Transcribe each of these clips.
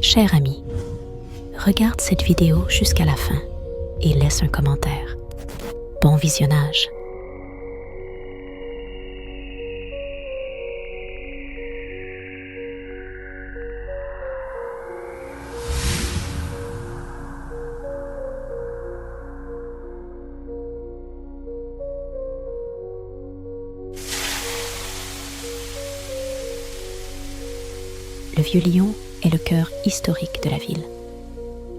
Cher ami, regarde cette vidéo jusqu'à la fin et laisse un commentaire. Bon visionnage. Le Vieux-Lyon est le cœur historique de la ville.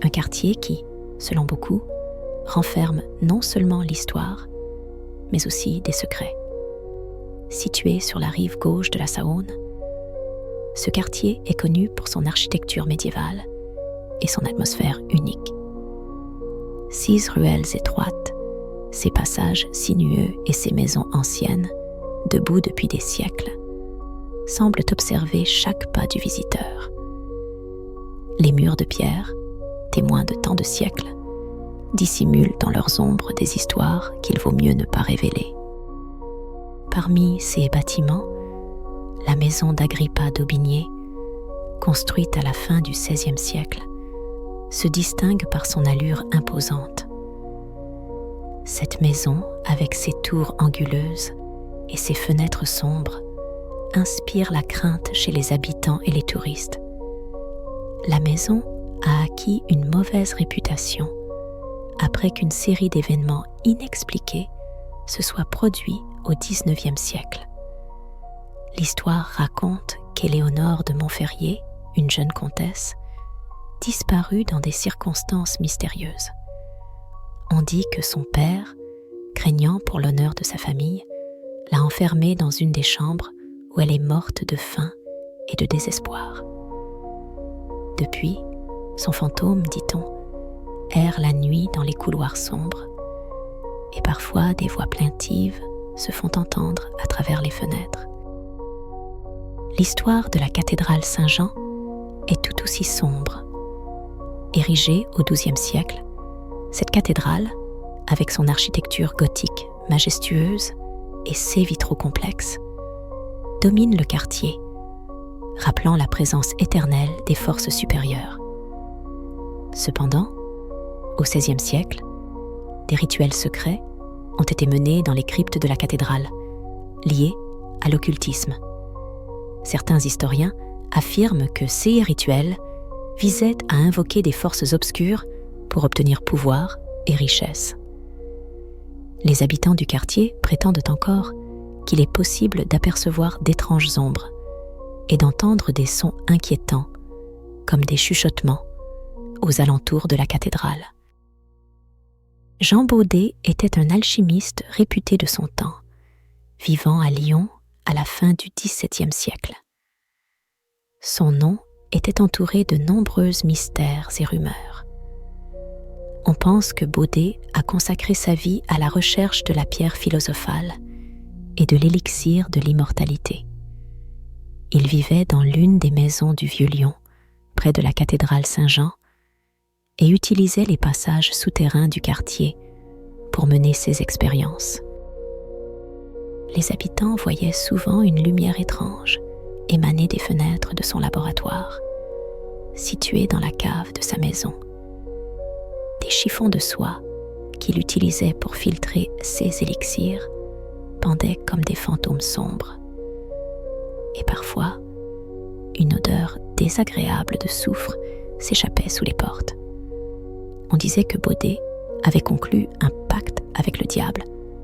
Un quartier qui, selon beaucoup, renferme non seulement l'histoire, mais aussi des secrets. Situé sur la rive gauche de la Saône, ce quartier est connu pour son architecture médiévale et son atmosphère unique. 6 ruelles étroites, ses passages sinueux et ses maisons anciennes, debout depuis des siècles, semblent observer chaque pas du visiteur. Les murs de pierre, témoins de tant de siècles, dissimulent dans leurs ombres des histoires qu'il vaut mieux ne pas révéler. Parmi ces bâtiments, la maison d'Agrippa d'Aubigné, construite à la fin du XVIe siècle, se distingue par son allure imposante. Cette maison, avec ses tours anguleuses et ses fenêtres sombres, inspire la crainte chez les habitants et les touristes. La maison a acquis une mauvaise réputation après qu'une série d'événements inexpliqués se soit produits au XIXe siècle. L'histoire raconte qu'Éléonore de Montferrier, une jeune comtesse, disparut dans des circonstances mystérieuses. On dit que son père, craignant pour l'honneur de sa famille, l'a enfermée dans une des chambres où elle est morte de faim et de désespoir. Depuis, son fantôme, dit-on, erre la nuit dans les couloirs sombres, et parfois des voix plaintives se font entendre à travers les fenêtres. L'histoire de la cathédrale Saint-Jean est tout aussi sombre. Érigée au XIIe siècle, cette cathédrale, avec son architecture gothique majestueuse et ses vitraux complexes, domine le quartier, rappelant la présence éternelle des forces supérieures. Cependant, au XVIe siècle, des rituels secrets ont été menés dans les cryptes de la cathédrale, liés à l'occultisme. Certains historiens affirment que ces rituels visaient à invoquer des forces obscures pour obtenir pouvoir et richesse. Les habitants du quartier prétendent encore qu'il est possible d'apercevoir d'étranges ombres et d'entendre des sons inquiétants, comme des chuchotements, aux alentours de la cathédrale. Jean Baudet était un alchimiste réputé de son temps, vivant à Lyon à la fin du XVIIe siècle. Son nom était entouré de nombreux mystères et rumeurs. On pense que Baudet a consacré sa vie à la recherche de la pierre philosophale et de l'élixir de l'immortalité. Il vivait dans l'une des maisons du Vieux-Lyon, près de la cathédrale Saint-Jean, et utilisait les passages souterrains du quartier pour mener ses expériences. Les habitants voyaient souvent une lumière étrange émaner des fenêtres de son laboratoire, situé dans la cave de sa maison. Des chiffons de soie qu'il utilisait pour filtrer ses élixirs pendaient comme des fantômes sombres. Et parfois, une odeur désagréable de soufre s'échappait sous les portes. On disait que Baudet avait conclu un pacte avec le diable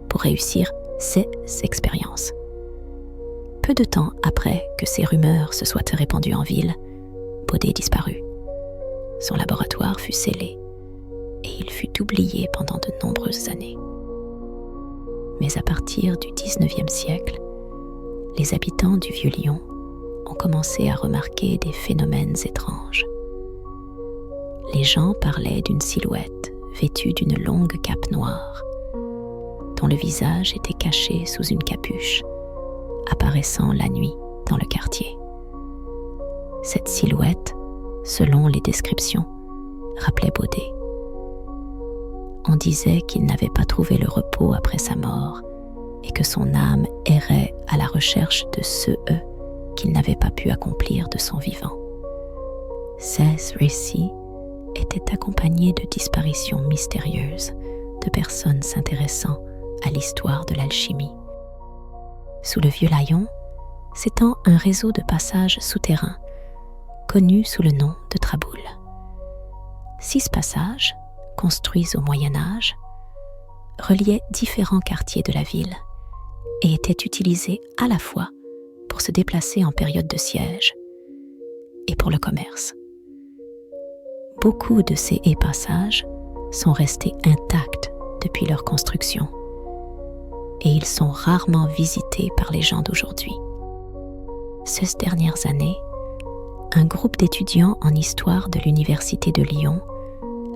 pour réussir ses expériences. Peu de temps après que ces rumeurs se soient répandues en ville, Baudet disparut. Son laboratoire fut scellé et il fut oublié pendant de nombreuses années. Mais à partir du XIXe siècle, les habitants du Vieux-Lyon ont commencé à remarquer des phénomènes étranges. Les gens parlaient d'une silhouette vêtue d'une longue cape noire, dont le visage était caché sous une capuche, apparaissant la nuit dans le quartier. Cette silhouette, selon les descriptions, rappelait Baudet. On disait qu'il n'avait pas trouvé le repos après sa mort et que son âme errait à la recherche de ceux qu'il n'avait pas pu accomplir de son vivant. 16 récits étaient accompagnés de disparitions mystérieuses de personnes s'intéressant à l'histoire de l'alchimie. Sous le Vieux Layon s'étend un réseau de passages souterrains, connu sous le nom de Traboules. 6 passages, construits au Moyen Âge, reliaient différents quartiers de la ville et étaient utilisés à la fois pour se déplacer en période de siège et pour le commerce. Beaucoup de ces haies passages sont restés intacts depuis leur construction et ils sont rarement visités par les gens d'aujourd'hui. Ces dernières années, un groupe d'étudiants en histoire de l'Université de Lyon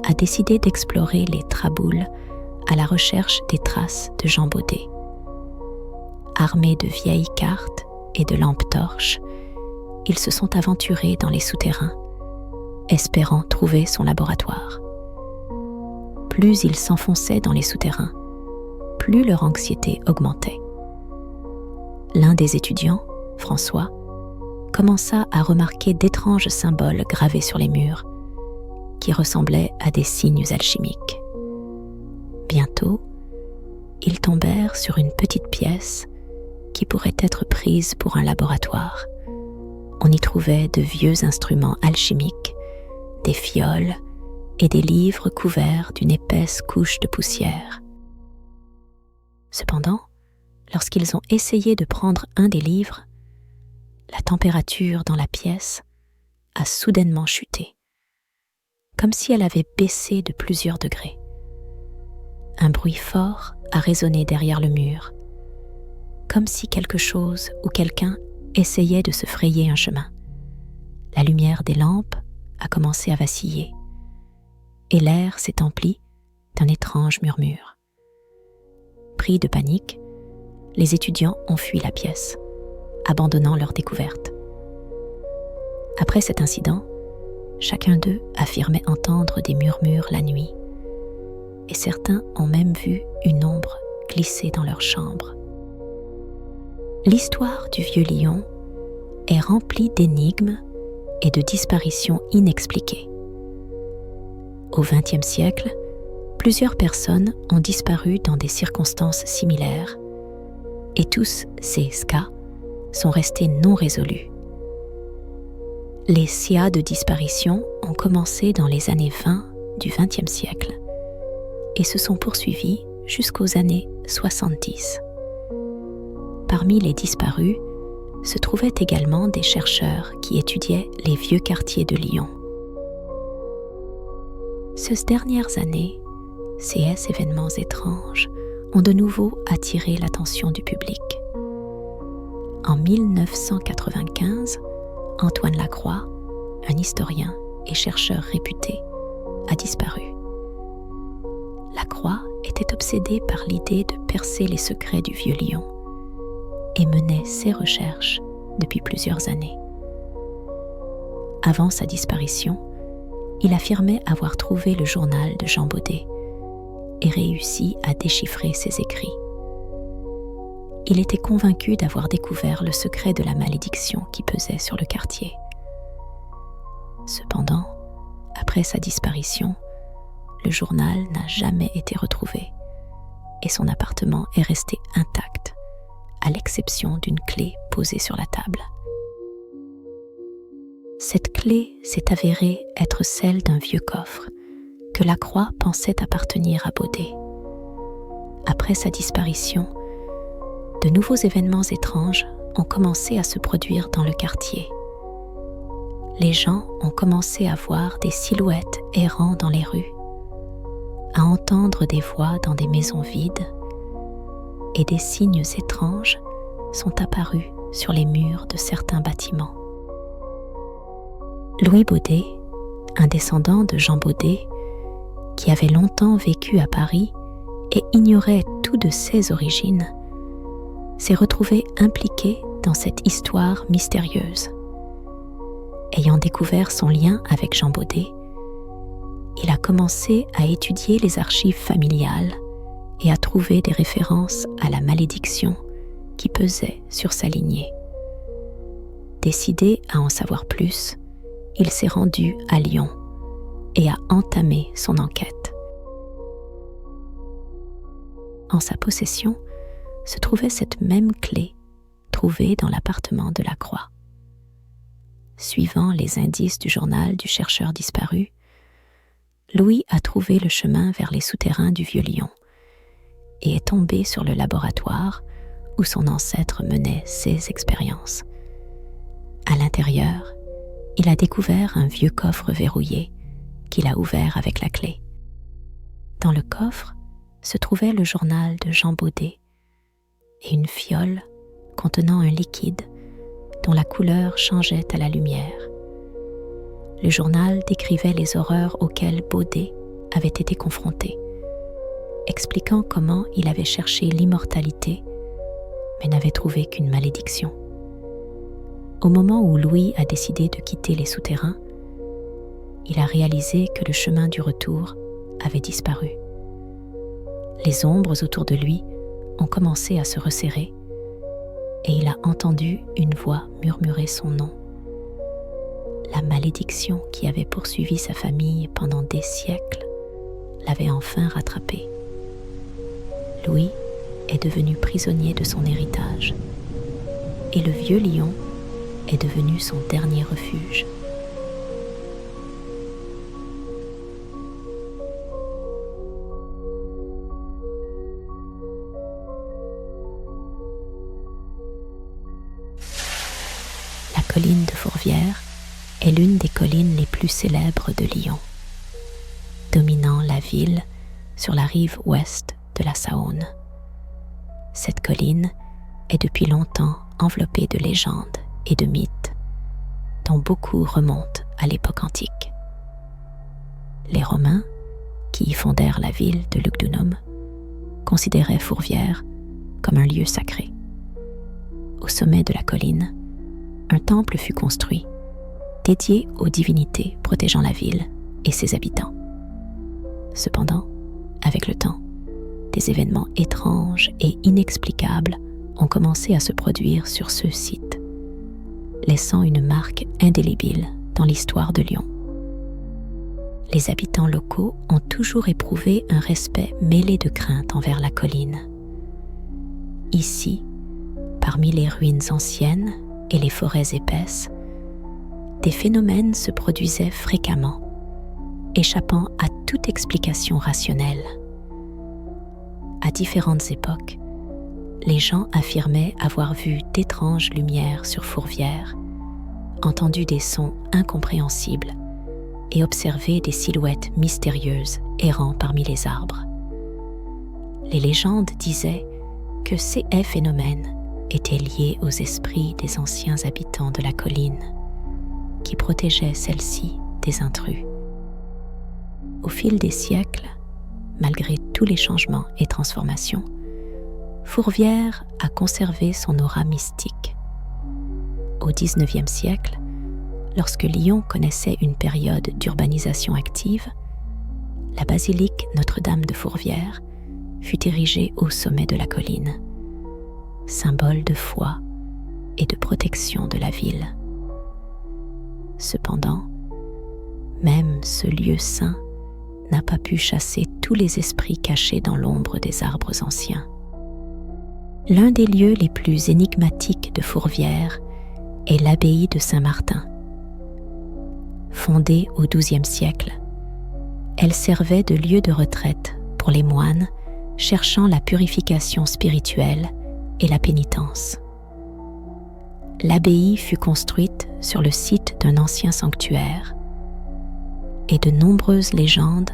a décidé d'explorer les Traboules à la recherche des traces de Jean Bodé. Armés de vieilles cartes et de lampes torches, ils se sont aventurés dans les souterrains, espérant trouver son laboratoire. Plus ils s'enfonçaient dans les souterrains, plus leur anxiété augmentait. L'un des étudiants, François, commença à remarquer d'étranges symboles gravés sur les murs, qui ressemblaient à des signes alchimiques. Bientôt, ils tombèrent sur une petite pièce qui pourrait être prise pour un laboratoire. On y trouvait de vieux instruments alchimiques, des fioles et des livres couverts d'une épaisse couche de poussière. Cependant, lorsqu'ils ont essayé de prendre un des livres, la température dans la pièce a soudainement chuté, comme si elle avait baissé de plusieurs degrés. Un bruit fort a résonné derrière le mur, comme si quelque chose ou quelqu'un essayait de se frayer un chemin. La lumière des lampes a commencé à vaciller, et l'air s'est empli d'un étrange murmure. Pris de panique, les étudiants ont fui la pièce, abandonnant leur découverte. Après cet incident, chacun d'eux affirmait entendre des murmures la nuit, et certains ont même vu une ombre glisser dans leur chambre. L'histoire du Vieux Lyon est remplie d'énigmes et de disparitions inexpliquées. Au XXe siècle, plusieurs personnes ont disparu dans des circonstances similaires, et tous ces cas sont restés non résolus. Les cas de disparition ont commencé dans les années 20 du XXe siècle et se sont poursuivis jusqu'aux années 70. Parmi les disparus se trouvaient également des chercheurs qui étudiaient les vieux quartiers de Lyon. Ces dernières années, ces événements étranges ont de nouveau attiré l'attention du public. En 1995, Antoine Lacroix, un historien et chercheur réputé, a disparu. Lacroix était obsédé par l'idée de percer les secrets du Vieux Lyon et menait ses recherches depuis plusieurs années. Avant sa disparition, il affirmait avoir trouvé le journal de Jean Bodé et réussi à déchiffrer ses écrits. Il était convaincu d'avoir découvert le secret de la malédiction qui pesait sur le quartier. Cependant, après sa disparition, le journal n'a jamais été retrouvé et son appartement est resté intact, à l'exception d'une clé posée sur la table. Cette clé s'est avérée être celle d'un vieux coffre que Lacroix pensait appartenir à Bodé. Après sa disparition, de nouveaux événements étranges ont commencé à se produire dans le quartier. Les gens ont commencé à voir des silhouettes errant dans les rues, à entendre des voix dans des maisons vides, et des signes étranges sont apparus sur les murs de certains bâtiments. Louis Bodé, un descendant de Jean Bodé, qui avait longtemps vécu à Paris et ignorait tout de ses origines, s'est retrouvé impliqué dans cette histoire mystérieuse. Ayant découvert son lien avec Jean Bodé, il a commencé à étudier les archives familiales et à trouver des références à la malédiction qui pesait sur sa lignée. Décidé à en savoir plus, il s'est rendu à Lyon et a entamé son enquête. En sa possession se trouvait cette même clé trouvée dans l'appartement de Lacroix. Suivant les indices du journal du chercheur disparu, Louis a trouvé le chemin vers les souterrains du Vieux-Lyon et est tombé sur le laboratoire où son ancêtre menait ses expériences. À l'intérieur, il a découvert un vieux coffre verrouillé qu'il a ouvert avec la clé. Dans le coffre se trouvait le journal de Jean Baudet et une fiole contenant un liquide dont la couleur changeait à la lumière. Le journal décrivait les horreurs auxquelles Baudet avait été confronté, expliquant comment il avait cherché l'immortalité, mais n'avait trouvé qu'une malédiction. Au moment où Louis a décidé de quitter les souterrains, il a réalisé que le chemin du retour avait disparu. Les ombres autour de lui ont commencé à se resserrer et il a entendu une voix murmurer son nom. La malédiction qui avait poursuivi sa famille pendant des siècles l'avait enfin rattrapé. Louis est devenu prisonnier de son héritage et le Vieux-Lyon est devenu son dernier refuge. La colline de Fourvière est l'une des collines les plus célèbres de Lyon, dominant la ville sur la rive ouest de la Saône. Cette colline est depuis longtemps enveloppée de légendes et de mythes, dont beaucoup remontent à l'époque antique. Les Romains, qui y fondèrent la ville de Lugdunum, considéraient Fourvière comme un lieu sacré. Au sommet de la colline, un temple fut construit, dédié aux divinités protégeant la ville et ses habitants. Cependant, avec le temps, des événements étranges et inexplicables ont commencé à se produire sur ce site, laissant une marque indélébile dans l'histoire de Lyon. Les habitants locaux ont toujours éprouvé un respect mêlé de crainte envers la colline. Ici, parmi les ruines anciennes et les forêts épaisses, des phénomènes se produisaient fréquemment, échappant à toute explication rationnelle. À différentes époques, les gens affirmaient avoir vu d'étranges lumières sur Fourvière, entendu des sons incompréhensibles et observé des silhouettes mystérieuses errant parmi les arbres. Les légendes disaient que ces phénomènes étaient liés aux esprits des anciens habitants de la colline, qui protégeaient celle-ci des intrus. Au fil des siècles, malgré tous les changements et transformations, Fourvière a conservé son aura mystique. Au XIXe siècle, lorsque Lyon connaissait une période d'urbanisation active, la basilique Notre-Dame de Fourvière fut érigée au sommet de la colline, symbole de foi et de protection de la ville. Cependant, même ce lieu saint n'a pas pu chasser tous les esprits cachés dans l'ombre des arbres anciens. L'un des lieux les plus énigmatiques de Fourvière est l'abbaye de Saint-Martin. Fondée au XIIe siècle, elle servait de lieu de retraite pour les moines cherchant la purification spirituelle et la pénitence. L'abbaye fut construite sur le site d'un ancien sanctuaire et de nombreuses légendes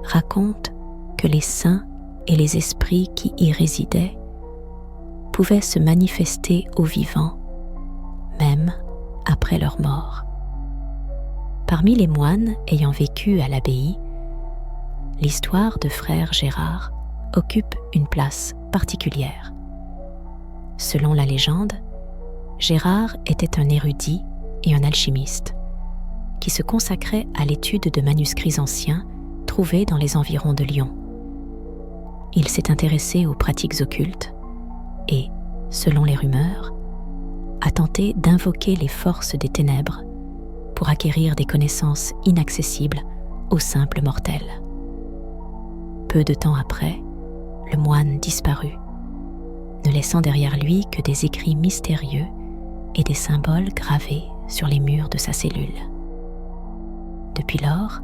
racontent que les saints et les esprits qui y résidaient pouvaient se manifester aux vivants, même après leur mort. Parmi les moines ayant vécu à l'abbaye, l'histoire de frère Gérard occupe une place particulière. Selon la légende, Gérard était un érudit et un alchimiste qui se consacrait à l'étude de manuscrits anciens trouvés dans les environs de Lyon. Il s'est intéressé aux pratiques occultes et, selon les rumeurs, a tenté d'invoquer les forces des ténèbres pour acquérir des connaissances inaccessibles aux simples mortels. Peu de temps après, le moine disparut, ne laissant derrière lui que des écrits mystérieux et des symboles gravés sur les murs de sa cellule. Depuis lors,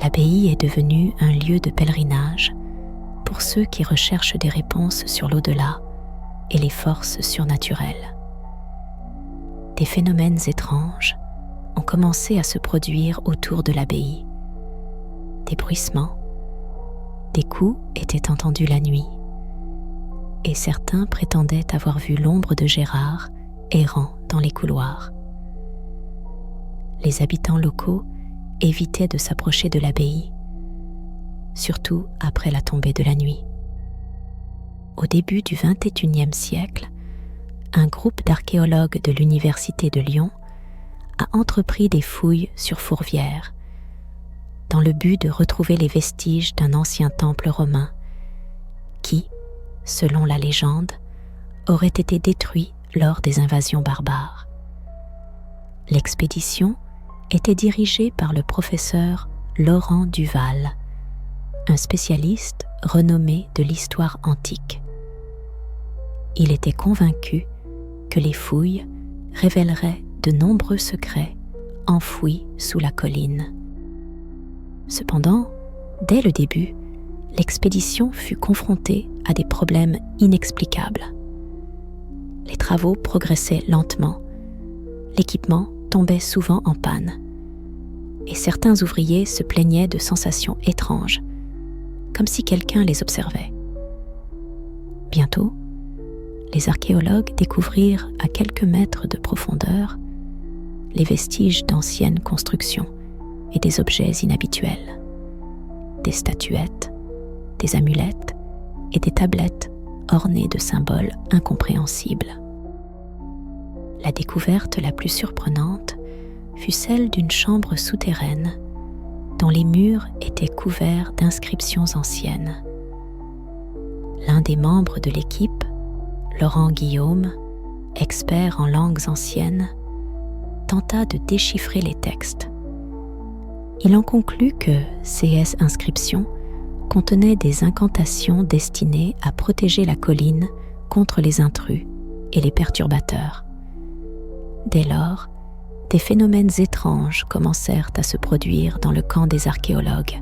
l'abbaye est devenue un lieu de pèlerinage pour ceux qui recherchent des réponses sur l'au-delà et les forces surnaturelles. Des phénomènes étranges ont commencé à se produire autour de l'abbaye. Des bruissements, des coups étaient entendus la nuit, et certains prétendaient avoir vu l'ombre de Gérard errant dans les couloirs. Les habitants locaux évitaient de s'approcher de l'abbaye, surtout après la tombée de la nuit. Au début du XXIe siècle, un groupe d'archéologues de l'Université de Lyon a entrepris des fouilles sur Fourvière, dans le but de retrouver les vestiges d'un ancien temple romain qui, selon la légende, aurait été détruit lors des invasions barbares. L'expédition était dirigée par le professeur Laurent Duval, un spécialiste renommé de l'histoire antique. Il était convaincu que les fouilles révéleraient de nombreux secrets enfouis sous la colline. Cependant, dès le début, l'expédition fut confrontée à des problèmes inexplicables. Les travaux progressaient lentement, l'équipement tombait souvent en panne, et certains ouvriers se plaignaient de sensations étranges, comme si quelqu'un les observait. Bientôt, les archéologues découvrirent à quelques mètres de profondeur les vestiges d'anciennes constructions et des objets inhabituels, des statuettes, des amulettes et des tablettes ornées de symboles incompréhensibles. La découverte la plus surprenante fut celle d'une chambre souterraine dont les murs étaient couverts d'inscriptions anciennes. L'un des membres de l'équipe, Laurent Guillaume, expert en langues anciennes, tenta de déchiffrer les textes. Il en conclut que ces inscriptions contenaient des incantations destinées à protéger la colline contre les intrus et les perturbateurs. Dès lors, des phénomènes étranges commencèrent à se produire dans le camp des archéologues.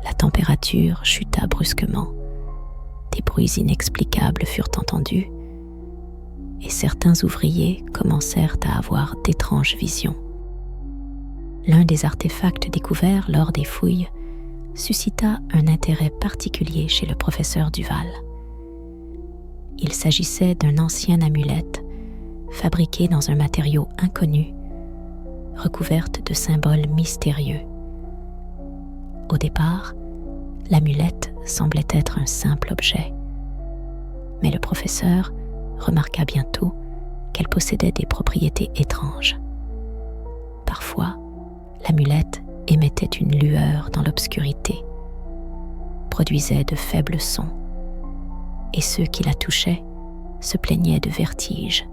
La température chuta brusquement, des bruits inexplicables furent entendus, et certains ouvriers commencèrent à avoir d'étranges visions. L'un des artefacts découverts lors des fouilles suscita un intérêt particulier chez le professeur Duval. Il s'agissait d'un ancien amulette fabriquée dans un matériau inconnu, recouverte de symboles mystérieux. Au départ, l'amulette semblait être un simple objet, mais le professeur remarqua bientôt qu'elle possédait des propriétés étranges. Parfois, l'amulette émettait une lueur dans l'obscurité, produisait de faibles sons, et ceux qui la touchaient se plaignaient de vertiges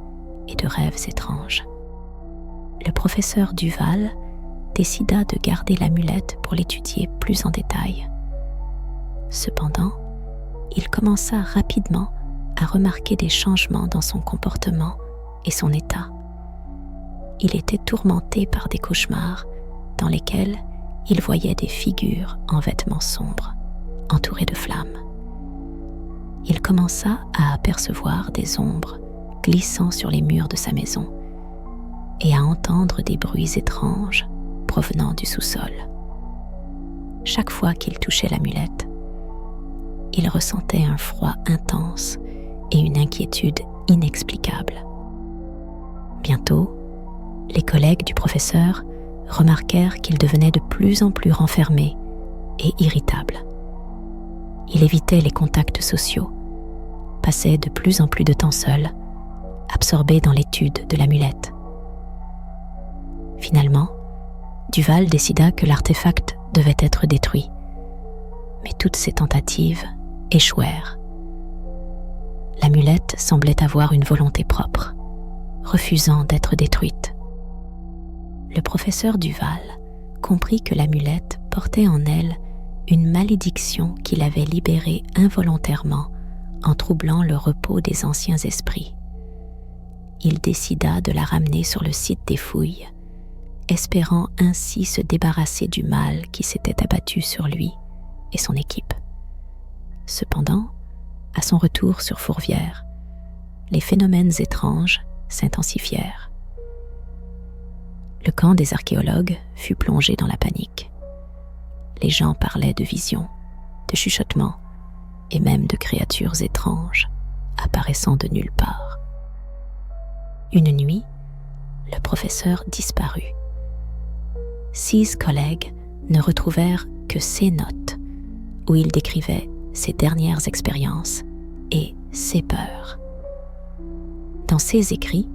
et de rêves étranges. Le professeur Duval décida de garder l'amulette pour l'étudier plus en détail. Cependant, il commença rapidement à remarquer des changements dans son comportement et son état. Il était tourmenté par des cauchemars dans lesquels il voyait des figures en vêtements sombres, entourées de flammes. Il commença à apercevoir des ombres glissant sur les murs de sa maison et à entendre des bruits étranges provenant du sous-sol. Chaque fois qu'il touchait l'amulette, il ressentait un froid intense et une inquiétude inexplicable. Bientôt, les collègues du professeur remarquèrent qu'il devenait de plus en plus renfermé et irritable. Il évitait les contacts sociaux, passait de plus en plus de temps seul, absorbé dans l'étude de l'amulette. Finalement, Duval décida que l'artefact devait être détruit, mais toutes ses tentatives échouèrent. L'amulette semblait avoir une volonté propre, refusant d'être détruite. le professeur Duval comprit que l'amulette portait en elle une malédiction qui l'avait libérée involontairement en troublant le repos des anciens esprits. Il décida de la ramener sur le site des fouilles, espérant ainsi se débarrasser du mal qui s'était abattu sur lui et son équipe. Cependant, à son retour sur Fourvière, les phénomènes étranges s'intensifièrent. Le camp des archéologues fut plongé dans la panique. Les gens parlaient de visions, de chuchotements et même de créatures étranges apparaissant de nulle part. Une nuit, le professeur disparut. 6 collègues ne retrouvèrent que ses notes où il décrivait ses dernières expériences et ses peurs. Dans ses écrits,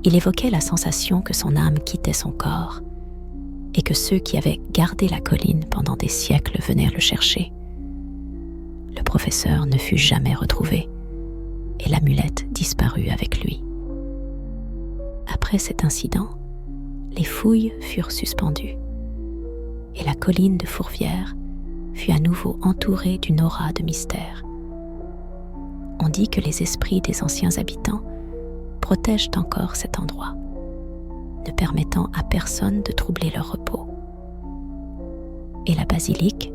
il évoquait la sensation que son âme quittait son corps et que ceux qui avaient gardé la colline pendant des siècles venaient le chercher. Le professeur ne fut jamais retrouvé et l'amulette disparut avec lui. Après cet incident, les fouilles furent suspendues et la colline de Fourvière fut à nouveau entourée d'une aura de mystère. On dit que les esprits des anciens habitants protègent encore cet endroit, ne permettant à personne de troubler leur repos. Et la basilique,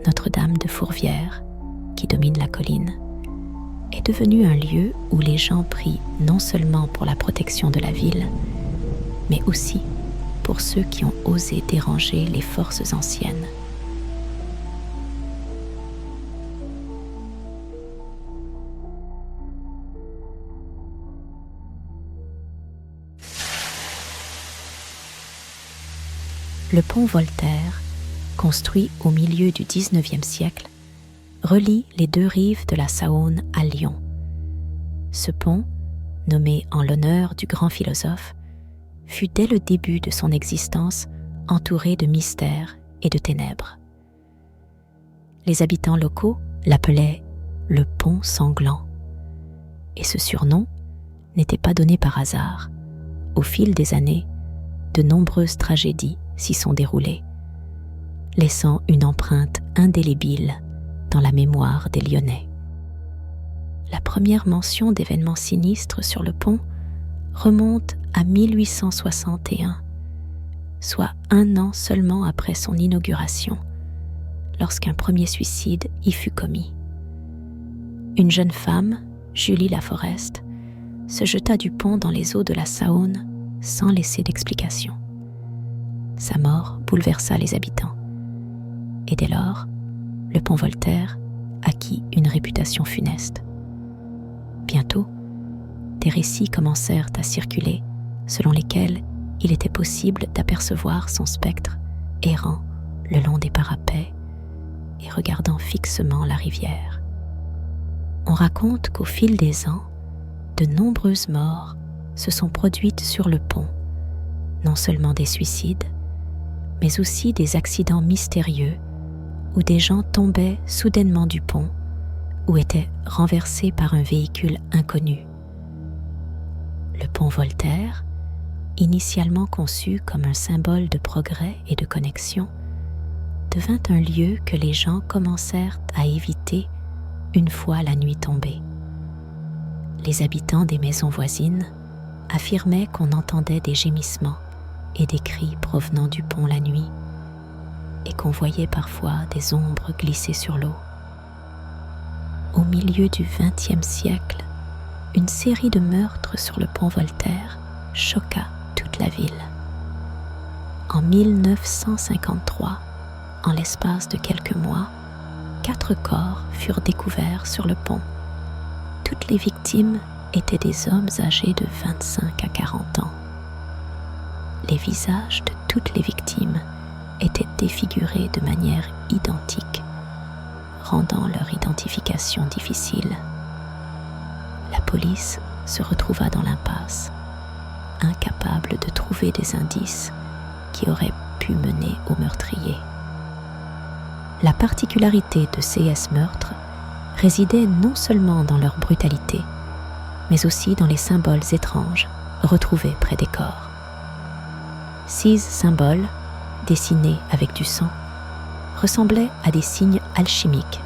Notre-Dame de Fourvière, qui domine la colline, est devenue un lieu où les gens prient non seulement pour la protection de la ville, mais aussi pour ceux qui ont osé déranger les forces anciennes. Le pont Voltaire, construit au milieu du XIXe siècle, relie les 2 rives de la Saône à Lyon. Ce pont, nommé en l'honneur du grand philosophe, fut dès le début de son existence entouré de mystères et de ténèbres. Les habitants locaux l'appelaient le pont sanglant, et ce surnom n'était pas donné par hasard. Au fil des années, de nombreuses tragédies s'y sont déroulées, laissant une empreinte indélébile dans la mémoire des Lyonnais. La première mention d'événements sinistres sur le pont remonte à 1861, soit 1 an seulement après son inauguration, lorsqu'un premier suicide y fut commis. Une jeune femme, Julie Laforest, se jeta du pont dans les eaux de la Saône sans laisser d'explication. Sa mort bouleversa les habitants. Et dès lors, le pont Voltaire acquit une réputation funeste. Bientôt, des récits commencèrent à circuler selon lesquels il était possible d'apercevoir son spectre errant le long des parapets et regardant fixement la rivière. On raconte qu'au fil des ans, de nombreuses morts se sont produites sur le pont, non seulement des suicides, mais aussi des accidents mystérieux où des gens tombaient soudainement du pont ou étaient renversés par un véhicule inconnu. Le pont Voltaire, initialement conçu comme un symbole de progrès et de connexion, devint un lieu que les gens commencèrent à éviter une fois la nuit tombée. Les habitants des maisons voisines affirmaient qu'on entendait des gémissements et des cris provenant du pont la nuit, et qu'on voyait parfois des ombres glisser sur l'eau. Au milieu du XXe siècle, une série de meurtres sur le pont Voltaire choqua toute la ville. En 1953, en l'espace de quelques mois, 4 corps furent découverts sur le pont. Toutes les victimes étaient des hommes âgés de 25 à 40 ans. Les visages de toutes les victimes étaient défigurés de manière identique, rendant leur identification difficile. La police se retrouva dans l'impasse, incapable de trouver des indices qui auraient pu mener au meurtrier. La particularité de ces meurtres résidait non seulement dans leur brutalité, mais aussi dans les symboles étranges retrouvés près des corps. 6 symboles, dessinés avec du sang, ressemblaient à des signes alchimiques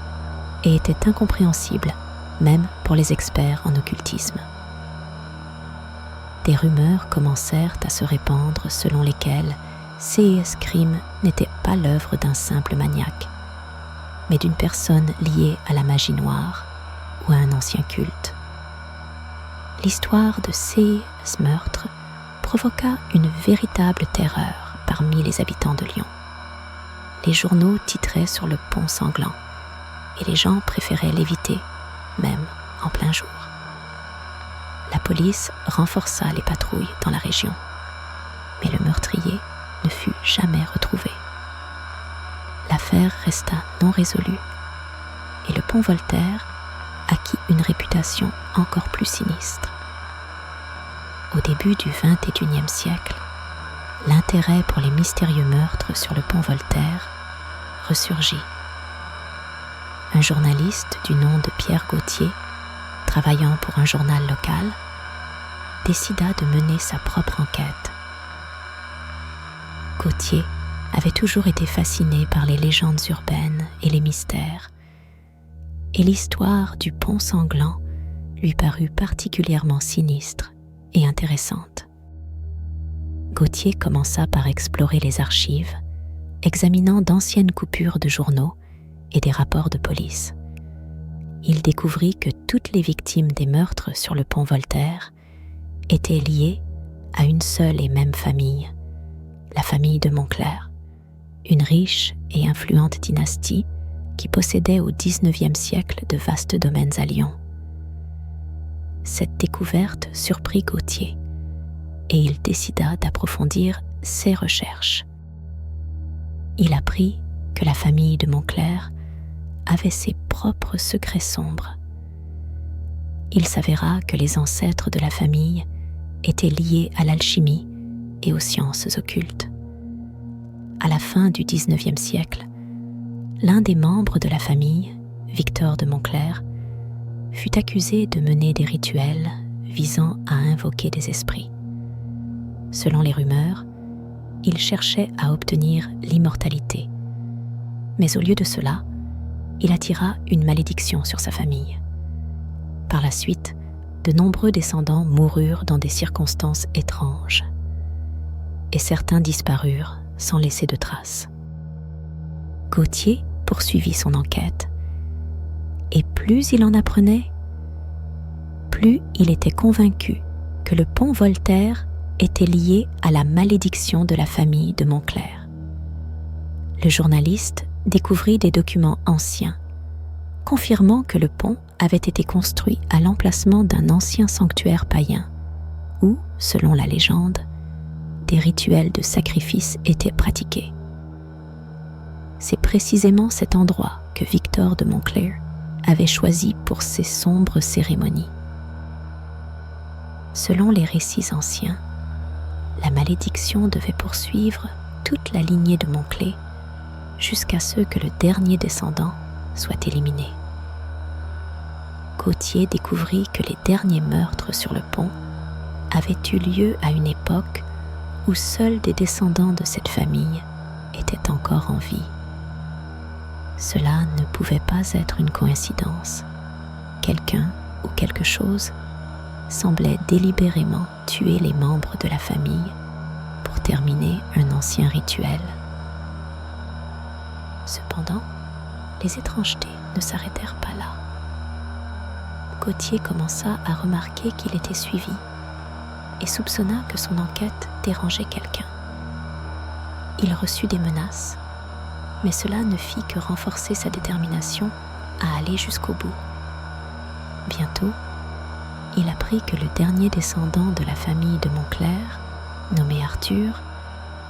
et étaient incompréhensibles, même pour les experts en occultisme. Des rumeurs commencèrent à se répandre selon lesquelles C.S. Crimes n'était pas l'œuvre d'un simple maniaque, mais d'une personne liée à la magie noire ou à un ancien culte. L'histoire de ces meurtres provoqua une véritable terreur parmi les habitants de Lyon. Les journaux titraient sur le pont sanglant et les gens préféraient l'éviter, même en plein jour. La police renforça les patrouilles dans la région, mais le meurtrier ne fut jamais retrouvé. L'affaire resta non résolue et le pont Voltaire acquit une réputation encore plus sinistre. Au début du XXIe siècle, l'intérêt pour les mystérieux meurtres sur le pont Voltaire ressurgit. Un journaliste du nom de Pierre Gauthier, travaillant pour un journal local, décida de mener sa propre enquête. Gauthier avait toujours été fasciné par les légendes urbaines et les mystères, et l'histoire du pont sanglant lui parut particulièrement sinistre et intéressante. Gauthier commença par explorer les archives, examinant d'anciennes coupures de journaux et des rapports de police. Il découvrit que toutes les victimes des meurtres sur le pont Voltaire étaient liées à une seule et même famille, la famille de Montclair, une riche et influente dynastie qui possédait au XIXe siècle de vastes domaines à Lyon. Cette découverte surprit Gauthier et il décida d'approfondir ses recherches. Il apprit que la famille de Montclair avait ses propres secrets sombres. Il s'avéra que les ancêtres de la famille étaient liés à l'alchimie et aux sciences occultes. À la fin du XIXe siècle, l'un des membres de la famille, Victor de Montclair, fut accusé de mener des rituels visant à invoquer des esprits. Selon les rumeurs, il cherchait à obtenir l'immortalité. Mais au lieu de cela, il attira une malédiction sur sa famille. Par la suite, de nombreux descendants moururent dans des circonstances étranges, et certains disparurent sans laisser de traces. Gauthier poursuivit son enquête, et plus il en apprenait, plus il était convaincu que le pont Voltaire était lié à la malédiction de la famille de Montclair. Le journaliste découvrit des documents anciens, confirmant que le pont avait été construit à l'emplacement d'un ancien sanctuaire païen, où, selon la légende, des rituels de sacrifice étaient pratiqués. C'est précisément cet endroit que Victor de Montclair avait choisi pour ces sombres cérémonies. Selon les récits anciens, la malédiction devait poursuivre toute la lignée de Montclair jusqu'à ce que le dernier descendant soit éliminé. Gauthier découvrit que les derniers meurtres sur le pont avaient eu lieu à une époque où seuls des descendants de cette famille étaient encore en vie. Cela ne pouvait pas être une coïncidence. Quelqu'un ou quelque chose semblait délibérément tuer les membres de la famille pour terminer un ancien rituel. Cependant, les étrangetés ne s'arrêtèrent pas là. Gauthier commença à remarquer qu'il était suivi et soupçonna que son enquête dérangeait quelqu'un. Il reçut des menaces, mais cela ne fit que renforcer sa détermination à aller jusqu'au bout. Bientôt, il apprit que le dernier descendant de la famille de Montclair, nommé Arthur,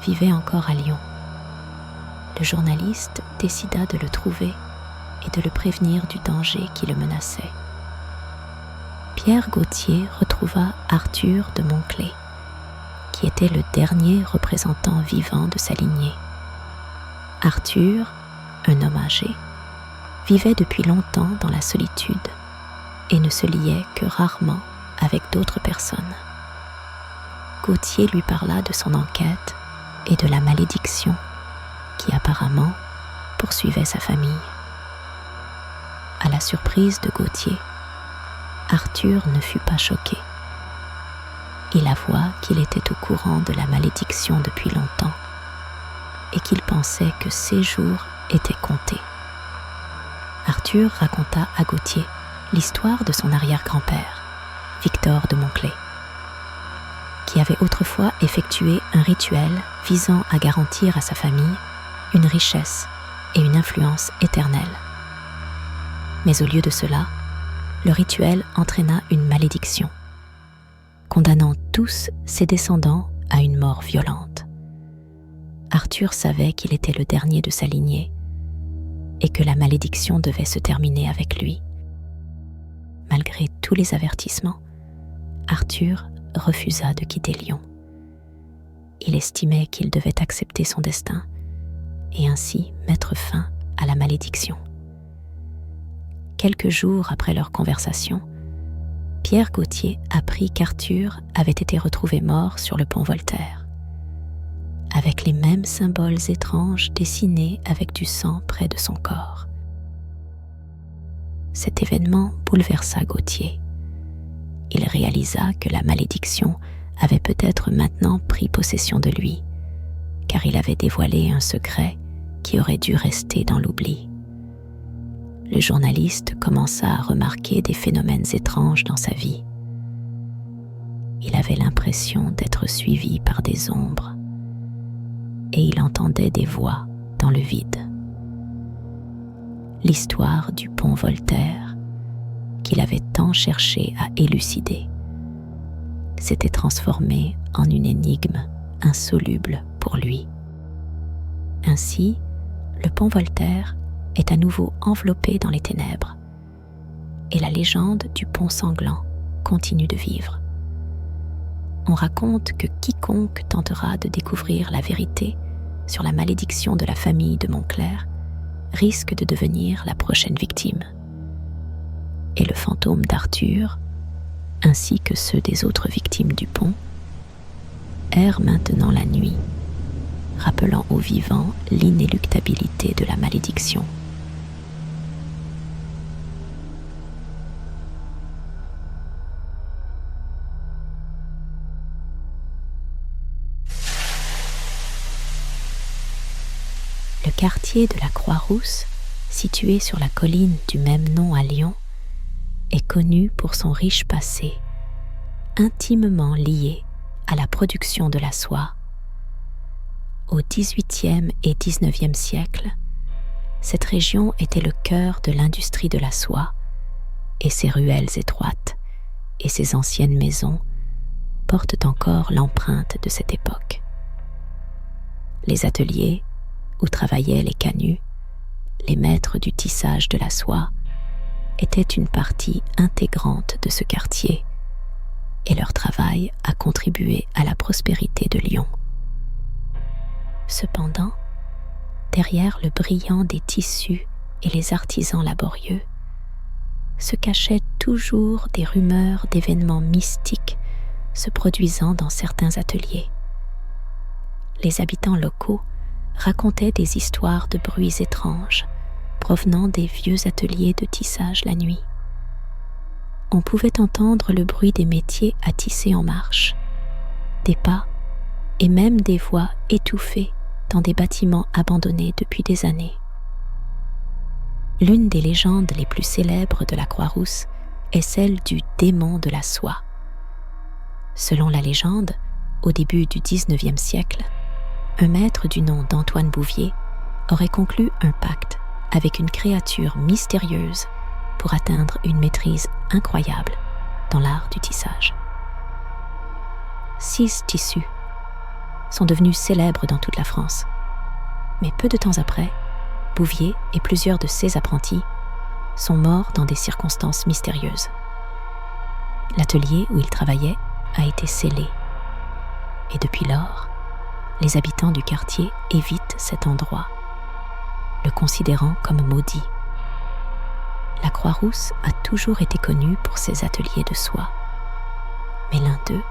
vivait encore à Lyon. Le journaliste décida de le trouver et de le prévenir du danger qui le menaçait. Pierre Gauthier retrouva Arthur de Montclair, qui était le dernier représentant vivant de sa lignée. Arthur, un homme âgé, vivait depuis longtemps dans la solitude et ne se liait que rarement avec d'autres personnes. Gauthier lui parla de son enquête et de la malédiction qui apparemment poursuivait sa famille. À la surprise de Gauthier, Arthur ne fut pas choqué. Il avoua qu'il était au courant de la malédiction depuis longtemps et qu'il pensait que ses jours étaient comptés. Arthur raconta à Gauthier l'histoire de son arrière-grand-père, Victor de Montclé, qui avait autrefois effectué un rituel visant à garantir à sa famille une richesse et une influence éternelle. Mais au lieu de cela, le rituel entraîna une malédiction, condamnant tous ses descendants à une mort violente. Arthur savait qu'il était le dernier de sa lignée et que la malédiction devait se terminer avec lui. Malgré tous les avertissements, Arthur refusa de quitter Lyon. Il estimait qu'il devait accepter son destin et ainsi mettre fin à la malédiction. Quelques jours après leur conversation, Pierre Gauthier apprit qu'Arthur avait été retrouvé mort sur le pont Voltaire, avec les mêmes symboles étranges dessinés avec du sang près de son corps. Cet événement bouleversa Gauthier. Il réalisa que la malédiction avait peut-être maintenant pris possession de lui, car il avait dévoilé un secret qui aurait dû rester dans l'oubli. Le journaliste commença à remarquer des phénomènes étranges dans sa vie. Il avait l'impression d'être suivi par des ombres et il entendait des voix dans le vide. L'histoire du pont Voltaire, qu'il avait tant cherché à élucider, s'était transformée en une énigme insoluble pour lui. Ainsi, le pont Voltaire est à nouveau enveloppé dans les ténèbres et la légende du pont sanglant continue de vivre. On raconte que quiconque tentera de découvrir la vérité sur la malédiction de la famille de Montclair risque de devenir la prochaine victime. Et le fantôme d'Arthur, ainsi que ceux des autres victimes du pont, errent maintenant la nuit, rappelant aux vivants l'inéluctabilité de la malédiction. Le quartier de la Croix-Rousse, situé sur la colline du même nom à Lyon, est connu pour son riche passé, intimement lié à la production de la soie. Au XVIIIe et XIXe siècle, cette région était le cœur de l'industrie de la soie et ses ruelles étroites et ses anciennes maisons portent encore l'empreinte de cette époque. Les ateliers où travaillaient les canuts, les maîtres du tissage de la soie, étaient une partie intégrante de ce quartier et leur travail a contribué à la prospérité de Lyon. Cependant, derrière le brillant des tissus et les artisans laborieux, se cachaient toujours des rumeurs d'événements mystiques se produisant dans certains ateliers. Les habitants locaux racontaient des histoires de bruits étranges provenant des vieux ateliers de tissage la nuit. On pouvait entendre le bruit des métiers à tisser en marche, des pas et même des voix étouffées dans des bâtiments abandonnés depuis des années. L'une des légendes les plus célèbres de la Croix-Rousse est celle du démon de la soie. Selon la légende, au début du XIXe siècle, un maître du nom d'Antoine Bouvier aurait conclu un pacte avec une créature mystérieuse pour atteindre une maîtrise incroyable dans l'art du tissage. 6 tissus sont devenus célèbres dans toute la France. Mais peu de temps après, Bouvier et plusieurs de ses apprentis sont morts dans des circonstances mystérieuses. L'atelier où ils travaillaient a été scellé. Et depuis lors, les habitants du quartier évitent cet endroit, le considérant comme maudit. La Croix-Rousse a toujours été connue pour ses ateliers de soie, mais l'un d'eux,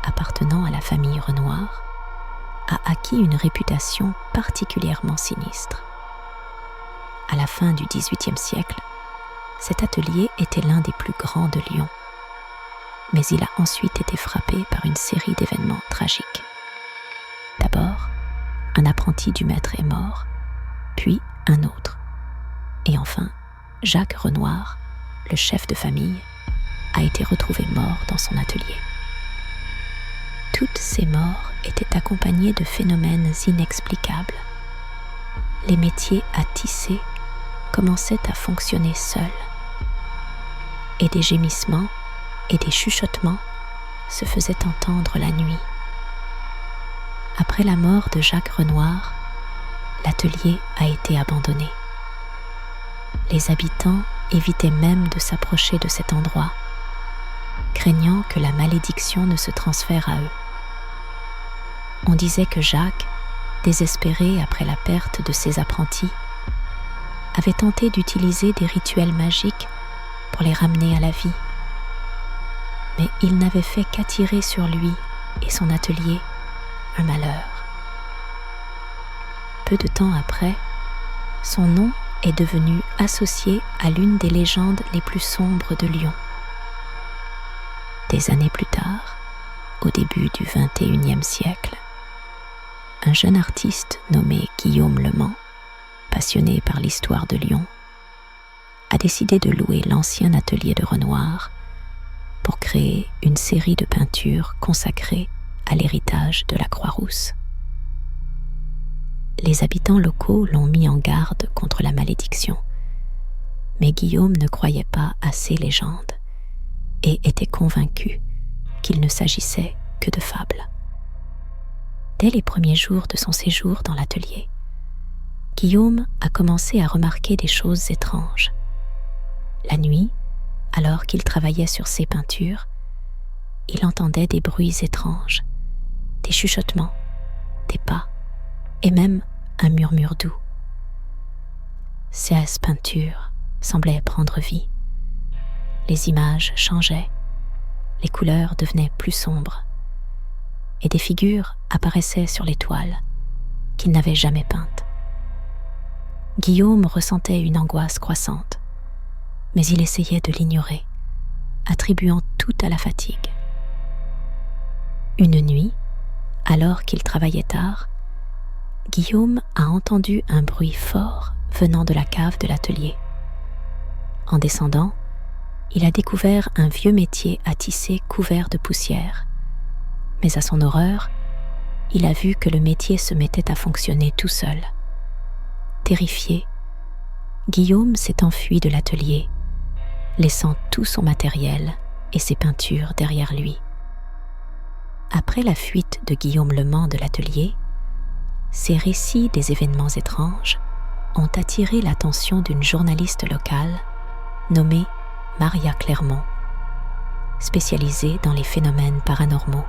appartenant à la famille Renoir, a acquis une réputation particulièrement sinistre. À la fin du XVIIIe siècle, cet atelier était l'un des plus grands de Lyon, mais il a ensuite été frappé par une série d'événements tragiques. D'abord, un apprenti du maître est mort, puis un autre. Et enfin, Jacques Renoir, le chef de famille, a été retrouvé mort dans son atelier. Toutes ces morts étaient accompagnées de phénomènes inexplicables. Les métiers à tisser commençaient à fonctionner seuls, et des gémissements et des chuchotements se faisaient entendre la nuit. Après la mort de Jacques Renoir, l'atelier a été abandonné. Les habitants évitaient même de s'approcher de cet endroit, craignant que la malédiction ne se transfère à eux. On disait que Jacques, désespéré après la perte de ses apprentis, avait tenté d'utiliser des rituels magiques pour les ramener à la vie. Mais il n'avait fait qu'attirer sur lui et son atelier un malheur. Peu de temps après, son nom est devenu associé à l'une des légendes les plus sombres de Lyon. Des années plus tard, au début du XXIe siècle, un jeune artiste nommé Guillaume Le Mans, passionné par l'histoire de Lyon, a décidé de louer l'ancien atelier de Renoir pour créer une série de peintures consacrées à l'héritage de la Croix-Rousse. Les habitants locaux l'ont mis en garde contre la malédiction, mais Guillaume ne croyait pas à ces légendes et était convaincu qu'il ne s'agissait que de fables. Dès les premiers jours de son séjour dans l'atelier, Guillaume a commencé à remarquer des choses étranges. La nuit, alors qu'il travaillait sur ses peintures, il entendait des bruits étranges, des chuchotements, des pas et même un murmure doux. Ces peintures semblaient prendre vie. Les images changeaient, les couleurs devenaient plus sombres et des figures apparaissaient sur les toiles qu'il n'avait jamais peintes. Guillaume ressentait une angoisse croissante, mais il essayait de l'ignorer, attribuant tout à la fatigue. Une nuit, alors qu'il travaillait tard, Guillaume a entendu un bruit fort venant de la cave de l'atelier. En descendant, il a découvert un vieux métier à tisser couvert de poussière. Mais à son horreur, il a vu que le métier se mettait à fonctionner tout seul. Terrifié, Guillaume s'est enfui de l'atelier, laissant tout son matériel et ses peintures derrière lui. Après la fuite de Guillaume Le Mans de l'atelier, ces récits des événements étranges ont attiré l'attention d'une journaliste locale nommée Maria Clermont, spécialisée dans les phénomènes paranormaux.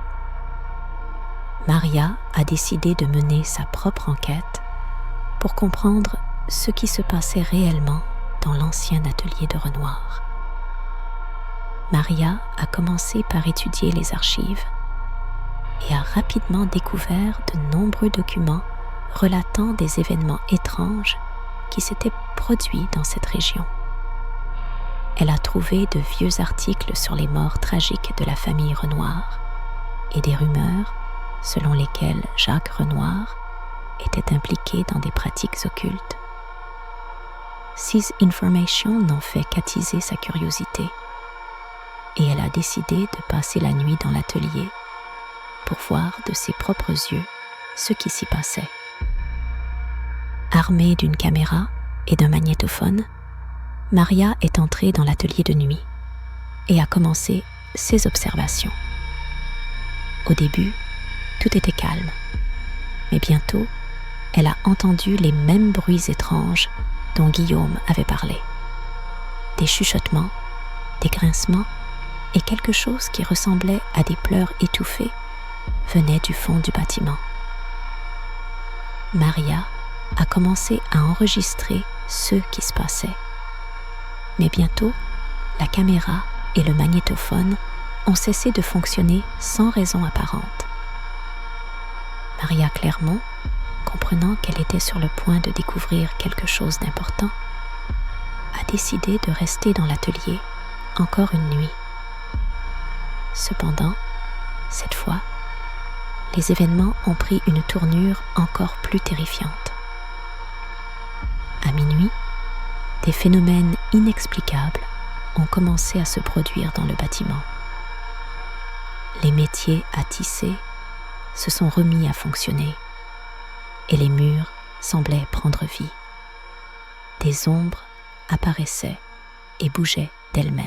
Maria a décidé de mener sa propre enquête pour comprendre ce qui se passait réellement dans l'ancien atelier de Renoir. Maria a commencé par étudier les archives et a rapidement découvert de nombreux documents relatant des événements étranges qui s'étaient produits dans cette région. Elle a trouvé de vieux articles sur les morts tragiques de la famille Renoir et des rumeurs selon lesquelles Jacques Renoir était impliqué dans des pratiques occultes. Ces informations n'ont fait qu'attiser sa curiosité et elle a décidé de passer la nuit dans l'atelier pour voir de ses propres yeux ce qui s'y passait. Armée d'une caméra et d'un magnétophone, Maria est entrée dans l'atelier de nuit et a commencé ses observations. Au début, tout était calme, mais bientôt, elle a entendu les mêmes bruits étranges dont Guillaume avait parlé. Des chuchotements, des grincements et quelque chose qui ressemblait à des pleurs étouffés venait du fond du bâtiment. Maria a commencé à enregistrer ce qui se passait. Mais bientôt, la caméra et le magnétophone ont cessé de fonctionner sans raison apparente. Maria Clermont, comprenant qu'elle était sur le point de découvrir quelque chose d'important, a décidé de rester dans l'atelier encore une nuit. Cependant, cette fois, les événements ont pris une tournure encore plus terrifiante. À minuit, des phénomènes inexplicables ont commencé à se produire dans le bâtiment. Les métiers à tisser se sont remis à fonctionner et les murs semblaient prendre vie. Des ombres apparaissaient et bougeaient d'elles-mêmes.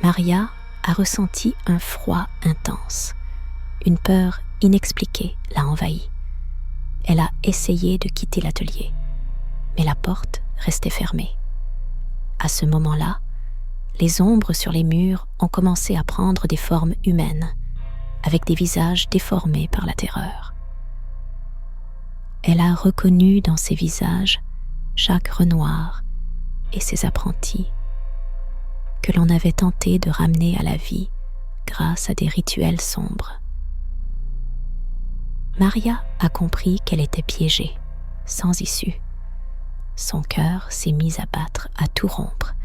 Maria a ressenti un froid intense. Une peur inexpliquée l'a envahie. Elle a essayé de quitter l'atelier, mais la porte restait fermée. À ce moment-là, les ombres sur les murs ont commencé à prendre des formes humaines, avec des visages déformés par la terreur. Elle a reconnu dans ces visages Jacques Renoir et ses apprentis, que l'on avait tenté de ramener à la vie grâce à des rituels sombres. Maria a compris qu'elle était piégée, sans issue. Son cœur s'est mis à battre à tout rompre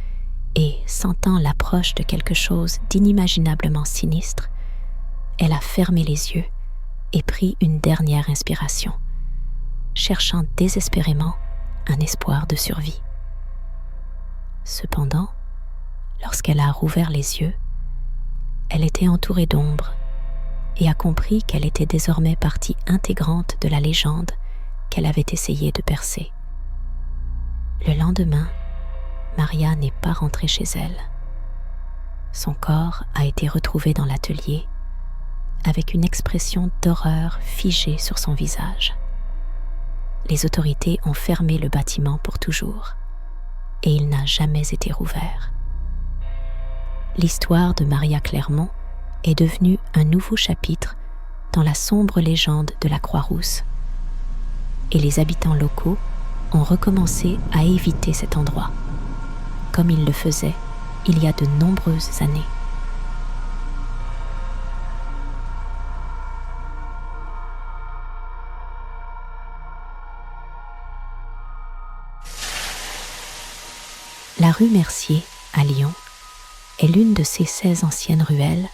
et, sentant l'approche de quelque chose d'inimaginablement sinistre, elle a fermé les yeux et pris une dernière inspiration, cherchant désespérément un espoir de survie. Cependant, lorsqu'elle a rouvert les yeux, elle était entourée d'ombre et a compris qu'elle était désormais partie intégrante de la légende qu'elle avait essayé de percer. Le lendemain, Maria n'est pas rentrée chez elle. Son corps a été retrouvé dans l'atelier avec une expression d'horreur figée sur son visage. Les autorités ont fermé le bâtiment pour toujours et il n'a jamais été rouvert. L'histoire de Maria Clermont est devenue un nouveau chapitre dans la sombre légende de la Croix-Rousse. Et les habitants locaux ont recommencé à éviter cet endroit, comme ils le faisaient il y a de nombreuses années. La rue Mercier, à Lyon, est l'une de ces 16 anciennes ruelles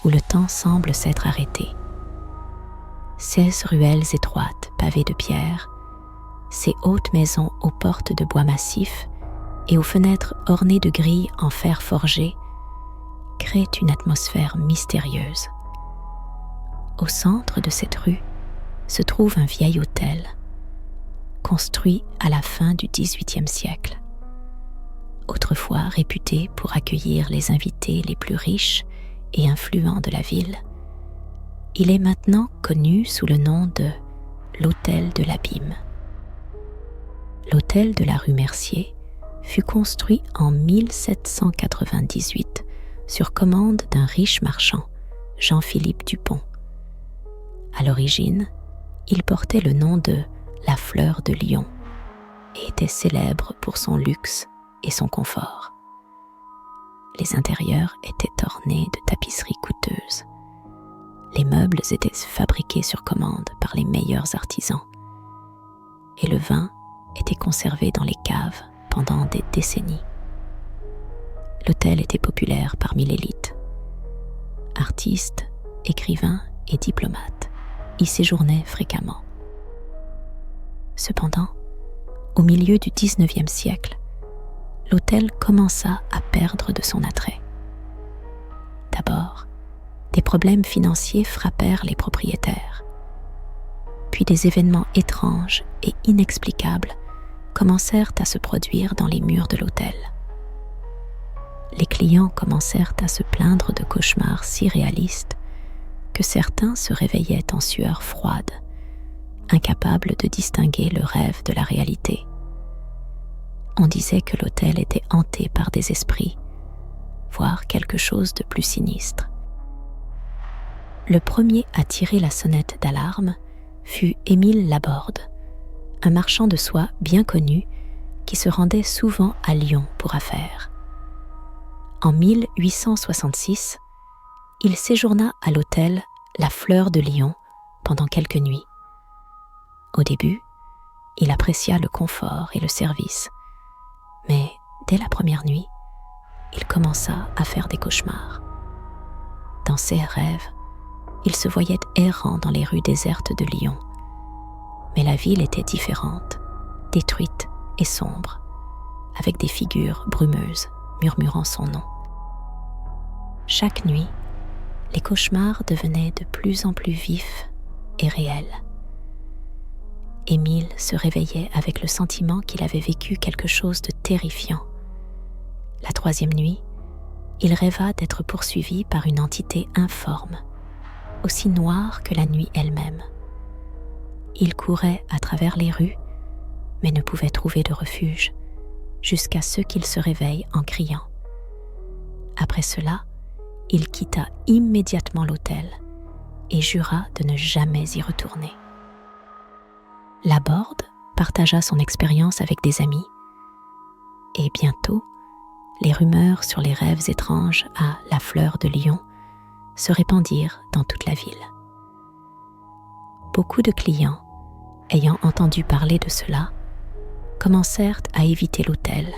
où le temps semble s'être arrêté. 16 ruelles étroites, pavées de pierre, ces hautes maisons aux portes de bois massif et aux fenêtres ornées de grilles en fer forgé créent une atmosphère mystérieuse. Au centre de cette rue se trouve un vieil hôtel, construit à la fin du XVIIIe siècle. Autrefois réputé pour accueillir les invités les plus riches et influents de la ville, il est maintenant connu sous le nom de l'Hôtel de l'Abîme. L'hôtel de la rue Mercier fut construit en 1798 sur commande d'un riche marchand, Jean-Philippe Dupont. À l'origine, il portait le nom de la Fleur de Lyon et était célèbre pour son luxe et son confort. Les intérieurs étaient ornés de tapisseries coûteuses. Les meubles étaient fabriqués sur commande par les meilleurs artisans. Et le vin était conservé dans les caves pendant des décennies. L'hôtel était populaire parmi l'élite. Artistes, écrivains et diplomates y séjournaient fréquemment. Cependant, au milieu du XIXe siècle, l'hôtel commença à perdre de son attrait. D'abord, des problèmes financiers frappèrent les propriétaires. Puis des événements étranges et inexplicables commencèrent à se produire dans les murs de l'hôtel. Les clients commencèrent à se plaindre de cauchemars si réalistes que certains se réveillaient en sueur froide, incapables de distinguer le rêve de la réalité. On disait que l'hôtel était hanté par des esprits, voire quelque chose de plus sinistre. Le premier à tirer la sonnette d'alarme fut Émile Laborde, un marchand de soie bien connu qui se rendait souvent à Lyon pour affaires. En 1866, il séjourna à l'hôtel La Fleur de Lyon pendant quelques nuits. Au début, il apprécia le confort et le service, mais dès la première nuit, il commença à faire des cauchemars. Dans ses rêves, il se voyait errant dans les rues désertes de Lyon. Mais la ville était différente, détruite et sombre, avec des figures brumeuses murmurant son nom. Chaque nuit, les cauchemars devenaient de plus en plus vifs et réels. Émile se réveillait avec le sentiment qu'il avait vécu quelque chose de terrifiant. La troisième nuit, il rêva d'être poursuivi par une entité informe, aussi noire que la nuit elle-même. Il courait à travers les rues, mais ne pouvait trouver de refuge, jusqu'à ce qu'il se réveille en criant. Après cela, il quitta immédiatement l'hôtel et jura de ne jamais y retourner. Laborde partagea son expérience avec des amis, et bientôt, les rumeurs sur les rêves étranges à la Fleur de Lyon se répandirent dans toute la ville. Beaucoup de clients, ayant entendu parler de cela, commencèrent à éviter l'hôtel,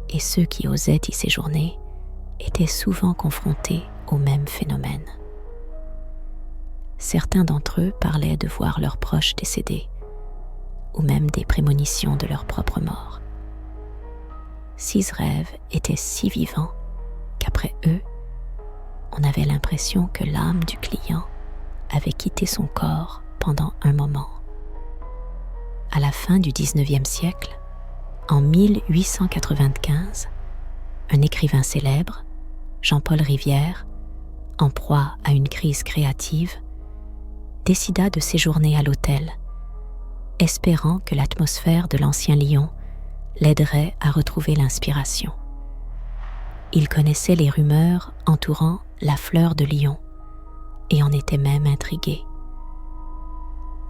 et ceux qui osaient y séjourner étaient souvent confrontés au même phénomène. Certains d'entre eux parlaient de voir leurs proches décédés, ou même des prémonitions de leur propre mort. 6 rêves étaient si vivants qu'après eux, on avait l'impression que l'âme du client avait quitté son corps pendant un moment. À la fin du XIXe siècle, en 1895, un écrivain célèbre, Jean-Paul Rivière, en proie à une crise créative, décida de séjourner à l'hôtel, espérant que l'atmosphère de l'ancien Lyon l'aiderait à retrouver l'inspiration. Il connaissait les rumeurs entourant la Fleur de Lyon et en était même intrigué.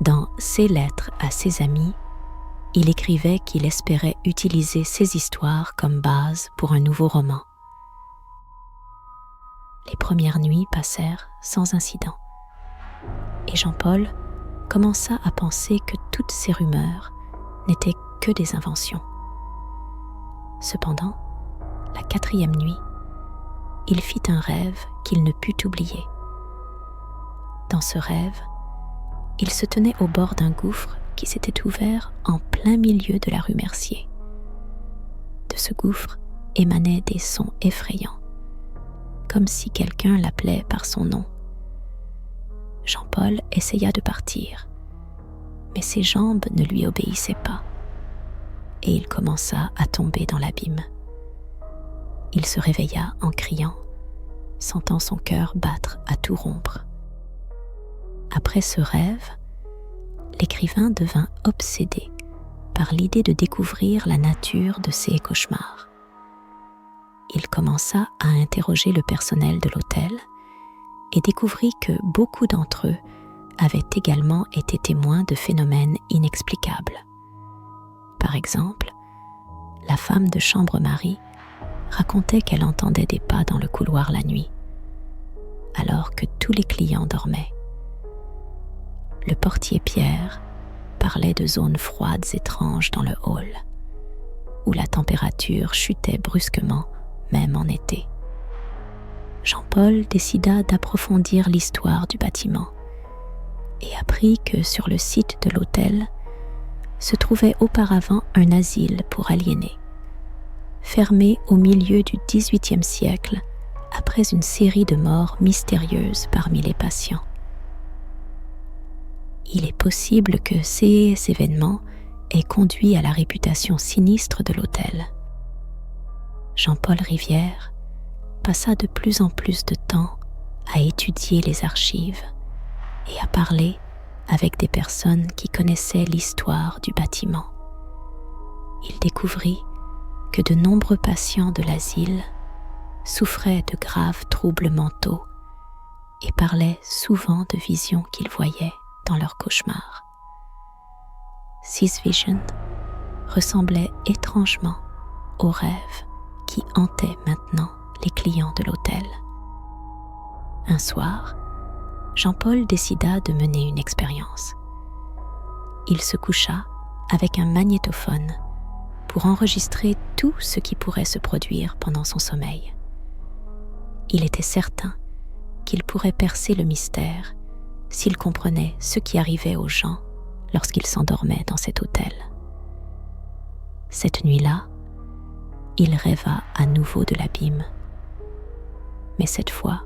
Dans ses lettres à ses amis, il écrivait qu'il espérait utiliser ces histoires comme base pour un nouveau roman. Les premières nuits passèrent sans incident, et Jean-Paul commença à penser que toutes ces rumeurs n'étaient que des inventions. Cependant, la 4e nuit, il fit un rêve qu'il ne put oublier. Dans ce rêve, il se tenait au bord d'un gouffre qui s'était ouvert en plein milieu de la rue Mercier. De ce gouffre émanaient des sons effrayants, comme si quelqu'un l'appelait par son nom. Jean-Paul essaya de partir, mais ses jambes ne lui obéissaient pas, et il commença à tomber dans l'abîme. Il se réveilla en criant, sentant son cœur battre à tout rompre. Après ce rêve, l'écrivain devint obsédé par l'idée de découvrir la nature de ses cauchemars. Il commença à interroger le personnel de l'hôtel et découvrit que beaucoup d'entre eux avaient également été témoins de phénomènes inexplicables. Par exemple, la femme de chambre Marie racontait qu'elle entendait des pas dans le couloir la nuit, alors que tous les clients dormaient. Le portier Pierre parlait de zones froides étranges dans le hall, où la température chutait brusquement, même en été. Jean-Paul décida d'approfondir l'histoire du bâtiment et apprit que sur le site de l'hôtel se trouvait auparavant un asile pour aliénés, fermé au milieu du XVIIIe siècle après une série de morts mystérieuses parmi les patients. Il est possible que ces événements aient conduit à la réputation sinistre de l'hôtel. Jean-Paul Rivière passa de plus en plus de temps à étudier les archives et à parler avec des personnes qui connaissaient l'histoire du bâtiment. Il découvrit que de nombreux patients de l'asile souffraient de graves troubles mentaux et parlaient souvent de visions qu'ils voyaient dans leurs cauchemars. Six Vision ressemblait étrangement aux rêves qui hantaient maintenant les clients de l'hôtel. Un soir, Jean-Paul décida de mener une expérience. Il se coucha avec un magnétophone pour enregistrer tout ce qui pourrait se produire pendant son sommeil. Il était certain qu'il pourrait percer le mystère s'il comprenait ce qui arrivait aux gens lorsqu'ils s'endormaient dans cet hôtel. Cette nuit-là, il rêva à nouveau de l'abîme. Mais cette fois,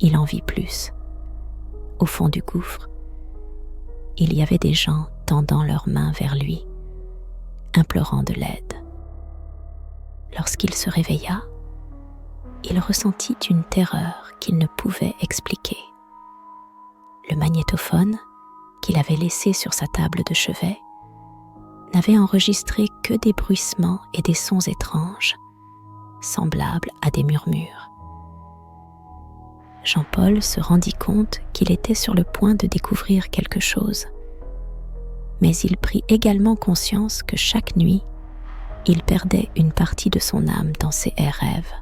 il en vit plus. Au fond du gouffre, il y avait des gens tendant leurs mains vers lui, implorant de l'aide. Lorsqu'il se réveilla, il ressentit une terreur qu'il ne pouvait expliquer. Le magnétophone qu'il avait laissé sur sa table de chevet n'avait enregistré que des bruissements et des sons étranges, semblables à des murmures. Jean-Paul se rendit compte qu'il était sur le point de découvrir quelque chose, mais il prit également conscience que chaque nuit, il perdait une partie de son âme dans ses rêves.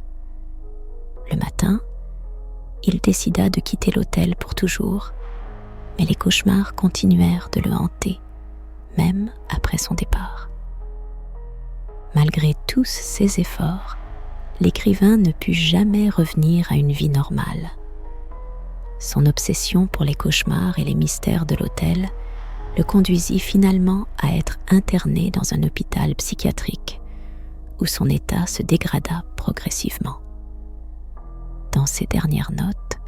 Le matin, il décida de quitter l'hôtel pour toujours, mais les cauchemars continuèrent de le hanter, même après son départ. Malgré tous ses efforts, l'écrivain ne put jamais revenir à une vie normale. Son obsession pour les cauchemars et les mystères de l'hôtel le conduisit finalement à être interné dans un hôpital psychiatrique, où son état se dégrada progressivement. Dans ses dernières notes,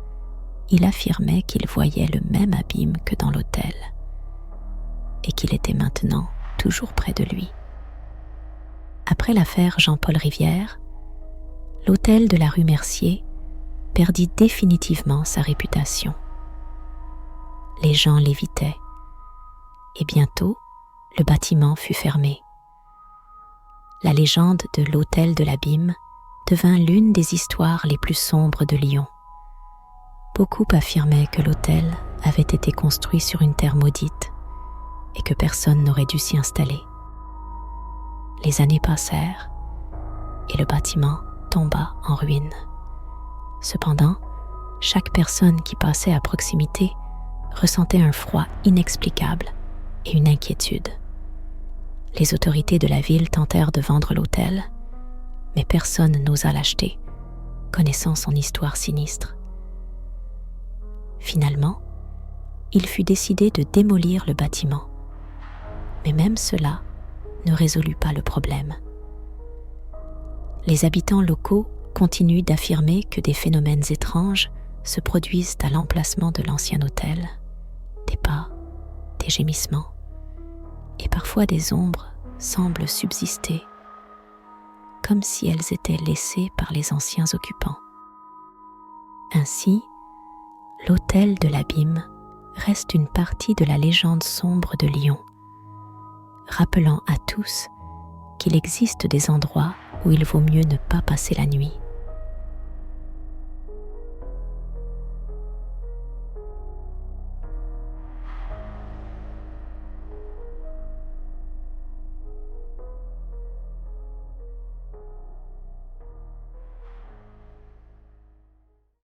il affirmait qu'il voyait le même abîme que dans l'hôtel et qu'il était maintenant toujours près de lui. Après l'affaire Jean-Paul Rivière, l'hôtel de la rue Mercier perdit définitivement sa réputation. Les gens l'évitaient et bientôt, le bâtiment fut fermé. La légende de l'hôtel de l'abîme devint l'une des histoires les plus sombres de Lyon. Beaucoup affirmaient que l'hôtel avait été construit sur une terre maudite et que personne n'aurait dû s'y installer. Les années passèrent et le bâtiment tomba en ruine. Cependant, chaque personne qui passait à proximité ressentait un froid inexplicable et une inquiétude. Les autorités de la ville tentèrent de vendre l'hôtel, mais personne n'osa l'acheter, connaissant son histoire sinistre. Finalement, il fut décidé de démolir le bâtiment, mais même cela ne résolut pas le problème. Les habitants locaux continuent d'affirmer que des phénomènes étranges se produisent à l'emplacement de l'ancien hôtel, des pas, des gémissements, et parfois des ombres semblent subsister, comme si elles étaient laissées par les anciens occupants. Ainsi, l'hôtel de l'abîme reste une partie de la légende sombre de Lyon, rappelant à tous qu'il existe des endroits où il vaut mieux ne pas passer la nuit.